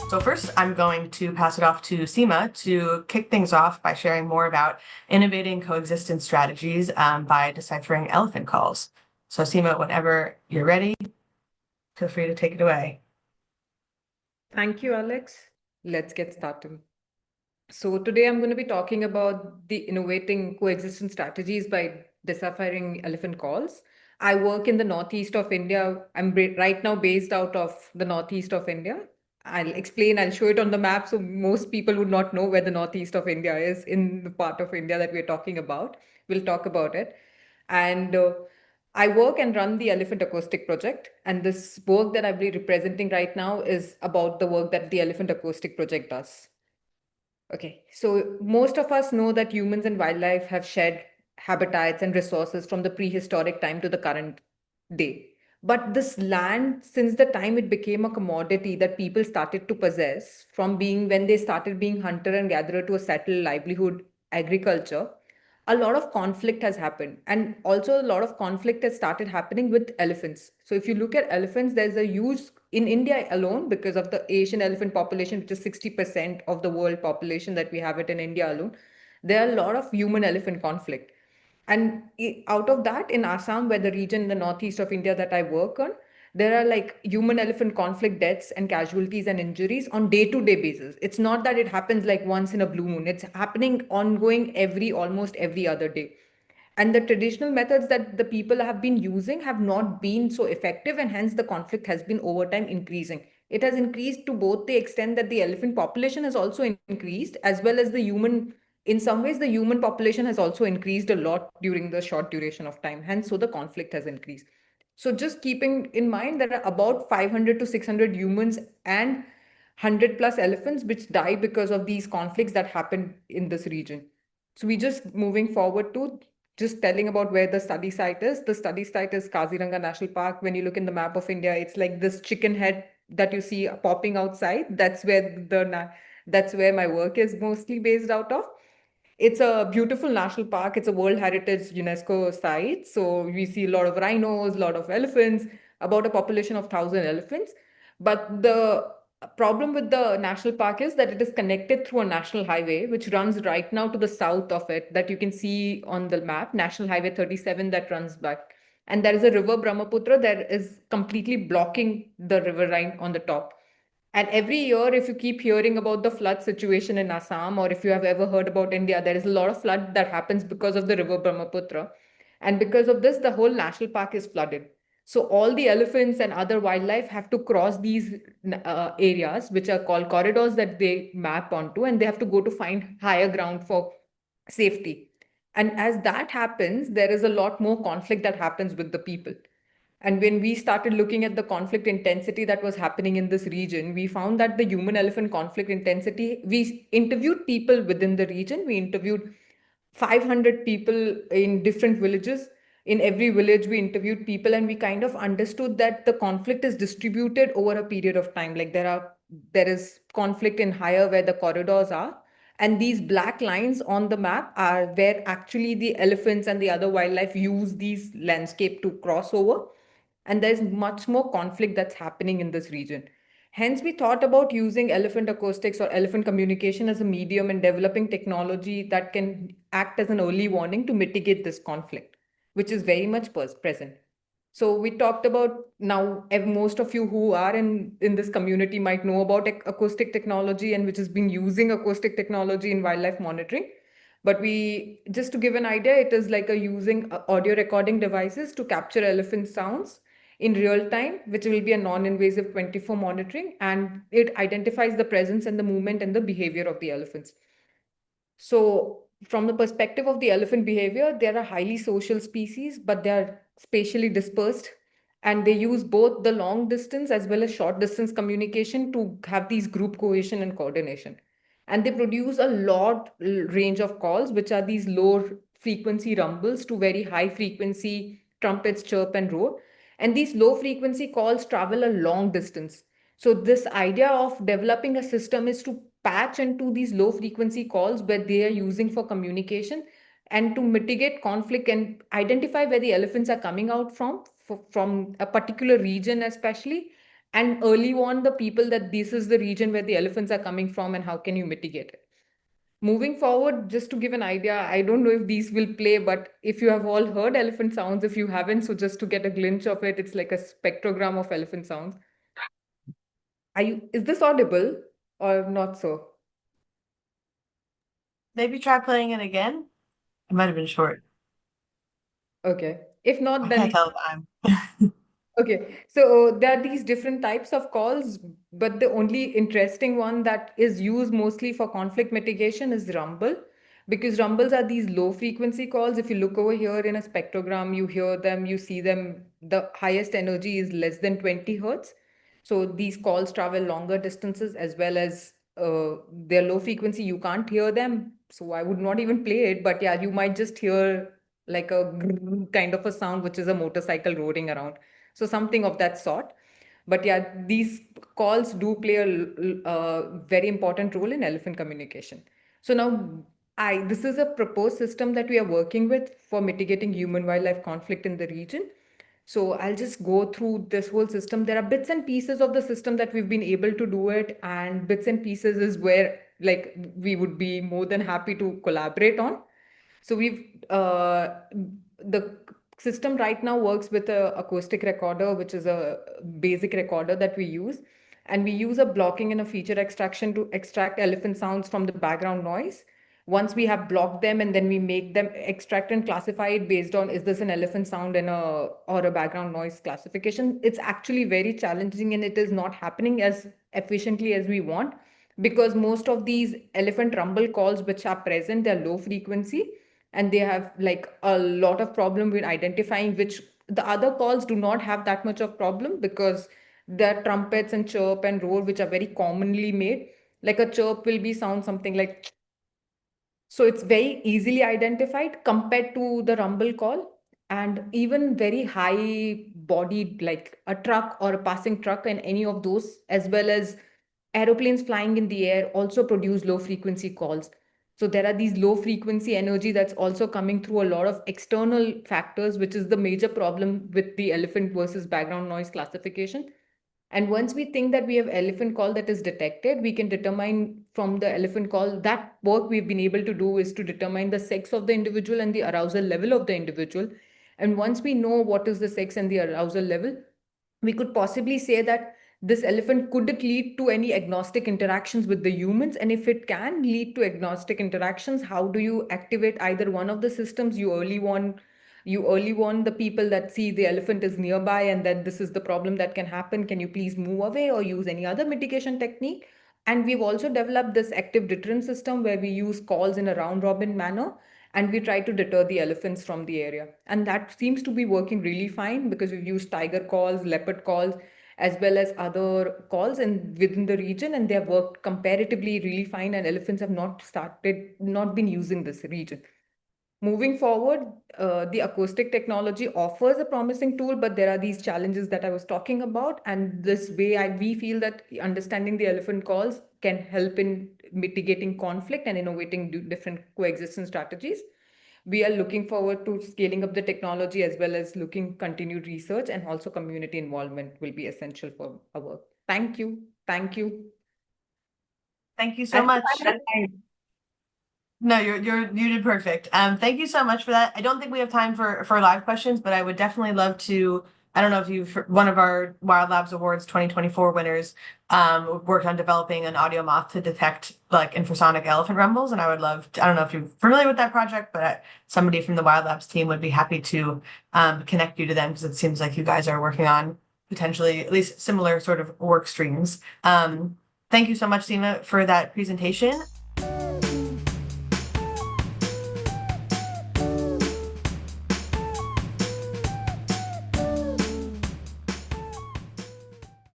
So first, I'm going to pass it off to Seema to kick things off by sharing more about innovating coexistence strategies by deciphering elephant calls. So Seema, whenever you're ready, feel free to take it away. Thank you, Alex. Let's get started. So today I'm going to be talking about the innovating coexistence strategies by deciphering elephant calls. I work in the northeast of India. I'm right now based out of the northeast of India. I'll show it on the map so most people would not know where the northeast of India is in the part of India that we're talking about. We'll talk about it. And I work and run the Elephant Acoustic Project. And this work that I'll be representing right now is about the work that the Elephant Acoustic Project does. Okay, so most of us know that humans and wildlife have shared habitats and resources from the prehistoric time to the current day. But this land, since the time it became a commodity that people started to possess, from being when they started being hunter and gatherer to a settled livelihood agriculture, a lot of conflict has happened. And also, a lot of conflict has started happening with elephants. So, if you look at elephants, there's a huge, in India alone, because of the Asian elephant population, which is 60% of the world population that we have it in India alone, there are a lot of human elephant conflict. And out of that, in Assam, where the region in the northeast of India that I work on, there are like human elephant conflict deaths and casualties and injuries on day-to-day basis. It's not that it happens like once in a blue moon. It's happening ongoing almost every other day. And the traditional methods that the people have been using have not been so effective, and hence the conflict has been over time increasing. It has increased to both the extent that the elephant population has also increased, as well as the human, in some ways, the human population has also increased a lot during the short duration of time. Hence, so the conflict has increased. So just keeping in mind, there are about 500 to 600 humans and 100 plus elephants which die because of these conflicts that happen in this region. So we just moving forward to just telling about where the study site is. The study site is Kaziranga National Park. When you look in the map of India, it's like this chicken head that you see popping outside. That's where my work is mostly based out of. It's a beautiful national park. It's a World Heritage UNESCO site. So we see a lot of rhinos, a lot of elephants, about a population of 1,000 elephants. But the problem with the national park is that it is connected through a national highway, which runs right now to the south of it, that you can see on the map, National Highway 37 that runs back. And there is a river Brahmaputra that is completely blocking the river line on the top. And every year, if you keep hearing about the flood situation in Assam, or if you have ever heard about India, there is a lot of flood that happens because of the river Brahmaputra. And because of this, the whole national park is flooded. So all the elephants and other wildlife have to cross these areas, which are called corridors that they map onto, and they have to go to find higher ground for safety. And as that happens, there is a lot more conflict that happens with the people. And when we started looking at the conflict intensity that was happening in this region, we found that the human elephant conflict intensity, we interviewed people within the region. We interviewed 500 people in different villages. In every village, we interviewed people, and we kind of understood that the conflict is distributed over a period of time. Like there is conflict in higher where the corridors are. And these black lines on the map are where actually the elephants and the other wildlife use these landscape to cross over, and there's much more conflict that's happening in this region. Hence, we thought about using elephant acoustics or elephant communication as a medium and developing technology that can act as an early warning to mitigate this conflict, which is very much present. So we talked about now, most of you who are in this community might know about acoustic technology, and which has been using acoustic technology in wildlife monitoring. But we, just to give an idea, it is like a using audio recording devices to capture elephant sounds in real time, which will be a non-invasive 24 monitoring, and it identifies the presence and the movement and the behavior of the elephants. So from the perspective of the elephant behavior, they are a highly social species, but they are spatially dispersed, and they use both the long distance as well as short distance communication to have these group cohesion and coordination. And they produce a lot range of calls, which are these low frequency rumbles to very high frequency trumpets, chirp and roar. And these low frequency calls travel a long distance. So this idea of developing a system is to patch into these low frequency calls where they are using for communication, and to mitigate conflict and identify where the elephants are coming out from a particular region especially, and early warn the people that this is the region where the elephants are coming from and how can you mitigate it. Moving forward, just to give an idea, I don't know if these will play, but if you have all heard elephant sounds, if you haven't, so just to get a glimpse of it, it's like a spectrogram of elephant sounds. Is this audible or not so? Maybe try playing it again. It might have been short. Okay. If not, I then can't tell if I'm. okay, so there are these different types of calls, but the only interesting one that is used mostly for conflict mitigation is rumble, because rumbles are these low frequency calls. If you look over here in a spectrogram, you hear them, you see them, the highest energy is less than 20 hertz. So these calls travel longer distances as well as they're low frequency, you can't hear them. So I would not even play it, but yeah, you might just hear like a kind of a sound, which is a motorcycle roaring around. So something of that sort. But yeah, these calls do play a very important role in elephant communication. So now this is a proposed system that we are working with for mitigating human wildlife conflict in the region. So I'll just go through this whole system. There are bits and pieces of the system that we've been able to do it, and bits and pieces is where like we would be more than happy to collaborate on. So the system right now works with a acoustic recorder, which is a basic recorder that we use. And we use a blocking and a feature extraction to extract elephant sounds from the background noise. Once we have blocked them, and then we make them extract and classify it based on is this an elephant sound and or a background noise classification. It's actually very challenging, and it is not happening as efficiently as we want, because most of these elephant rumble calls which are present, they're low frequency, and they have like a lot of problem with identifying, which the other calls do not have that much of problem, because there are trumpets and chirp and roar which are very commonly made. Like a chirp will be sound something like, so it's very easily identified compared to the rumble call. And even very high bodied, like a truck or a passing truck and any of those, as well as aeroplanes flying in the air, also produce low frequency calls. So there are these low frequency energy that's also coming through a lot of external factors, which is the major problem with the elephant versus background noise classification. And once we think that we have elephant call that is detected, we can determine from the elephant call, that work we've been able to do is to determine the sex of the individual and the arousal level of the individual. And once we know what is the sex and the arousal level, we could possibly say that this elephant could it lead to any agnostic interactions with the humans, and if it can lead to agnostic interactions, how do you activate either one of the systems? You early warn the people that see the elephant is nearby and that this is the problem that can happen, can you please move away or use any other mitigation technique. And we've also developed this active deterrent system where we use calls in a round robin manner, and we try to deter the elephants from the area. And that seems to be working really fine, because we've used tiger calls, leopard calls, as well as other calls and within the region, and they have worked comparatively really fine, and elephants have not been using this region. Moving forward, the acoustic technology offers a promising tool, but there are these challenges that I was talking about. And this way, we feel that understanding the elephant calls can help in mitigating conflict and innovating different coexistence strategies. We are looking forward to scaling up the technology, as well as looking continued research, and also community involvement will be essential for our work. Thank you. Thank you. Thank you so much. No, you did perfect. Thank you so much for that. I don't think we have time for live questions, but I would definitely love to. I don't know if you've one of our Wild Labs Awards 2024 winners worked on developing an audio moth to detect like infrasonic elephant rumbles, and I would love to, I don't know if you're familiar with that project, but somebody from the Wild Labs team would be happy to connect you to them, because it seems like you guys are working on potentially at least similar sort of work streams. Thank you so much, Seema, for that presentation.